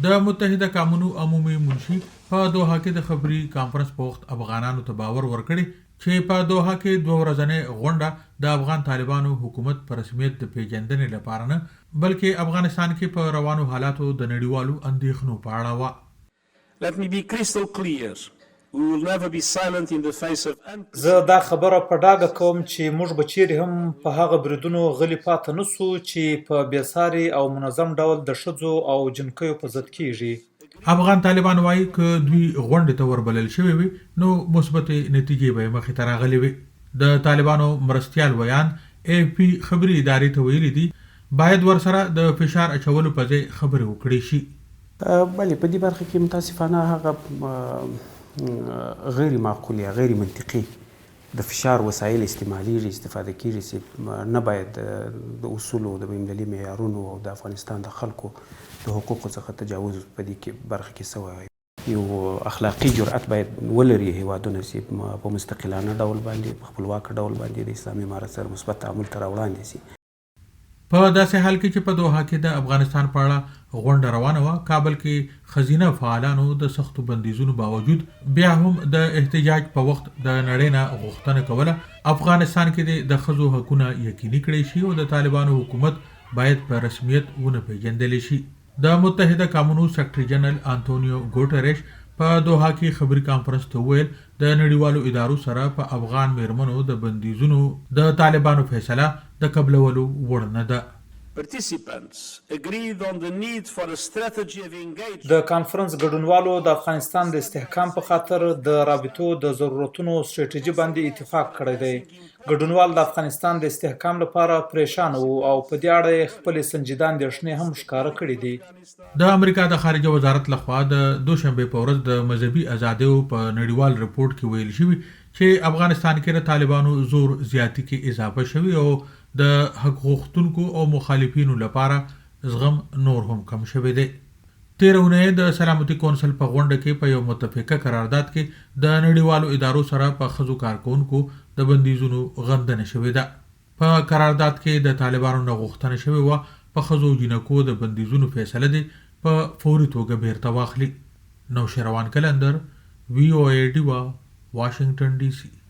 د متحده قومونو عمومي منشي په دوحه کې د خبري کانفرنس په وخت افغانانو ته باور ورکړي چې په دوحه کې 2 ورځې غونډه د افغان طالبانو حکومت په رسمیت د پیژندنې لپاره نه بلکې افغانستان کې په روانو حالاتو د نړیوالو اندېښنو په اړه و. Let me be crystal clear. We will never be silent in the face of زه دا خبره په ډاګه کوم چې موږ به چیرې هم په هغه بریدونو غلي پاتې نه سو چې په بېساري او منظم ډول د ښځو او جنکیو په ضد کیږي. افغان طالبان وایي که دوی غونډې ته وربلل شوي وي نو مثبتې نتیجې به مخې ته راغلي وي. د طالبانو مرستیال ویان AFP خبري ادارې ته ویلي دي باید ورسره د فشار اچولو په ځای خبرې وکړي شي. بله په دې برخه کې متاسفانه هغه غیر معقول یا غیر منطقي د فشار وسایل استعمالیږي استفاده کیږي چې نه باید د اصولو د بین‌المللي معیارونو او د افغانستان د خلکو د حقوقو څخه تجاوز په دې کې برخه کې سوی یو اخلاقي جرأت باید ولري هیوادونه چې په مستقلانه ډول باندې په خپلواک ډول باندې د اسلامي امارت سره مثبت تعامل ته راوړاندې سي. په داسې حال کې چې په دوحه کې د افغانستان په اړه غونډه روانه وه کابل کې خزینه فعالانو د سختو بندیزونو باوجود بیا هم د احتجاج په وخت د نړۍ نه غوښتنه کوله افغانستان کې د ښځو حقونه یقیني کړي شي او د طالبانو حکومت باید په رسمیت ونه پیژندل شي. د متحده قومونو سیکرټري جنرال انټونیو ګوټریش په دوحه کې خبري کانفرنس ته ویل د نړیوالو ادارو سره په افغان میرمنو د بندیزونو د طالبانو فیصله د قبلولو وړ نه ده. Participants agreed on the need for a strategy of engagement. د کانفرنس ګډونوالو د افغانستان د استحکام په خاطر د رابطو د ضرورتونو ستراتیژي باندې اتفاق کړی دی. ګډونوال د افغانستان د استحکام لپاره پریشان وو او په دې اړه خپل سنجیده اندېښنې هم ښکاره کړې دي. د امریکا د خارجه وزارت لخوا د دوشنبه په ورځ د مذهبي ازادیو په نړیوال رپورت کې ویل شوی چې افغانستان کې د طالبانو زور زیاتی کې اضافه شوی او د حق غوښتونکو او مخالفینو لپاره زغم نور هم کم شوی دی. تیرونه د سلامتي کونسل په غونډه کې په یو متفقه قرارداد کې د نړیوالو ادارو سره په ښځو کارکونکو د بندیزونو غندنه شوې ده. په قرارداد کې د طالبانو نه غوښتنه شوې وه په ښځو جنکو د بندیزونو فیصله دي په فوري توګه بیرته واخلي. نوشیروان کلندر VOA ډیوا واشنگټن DC.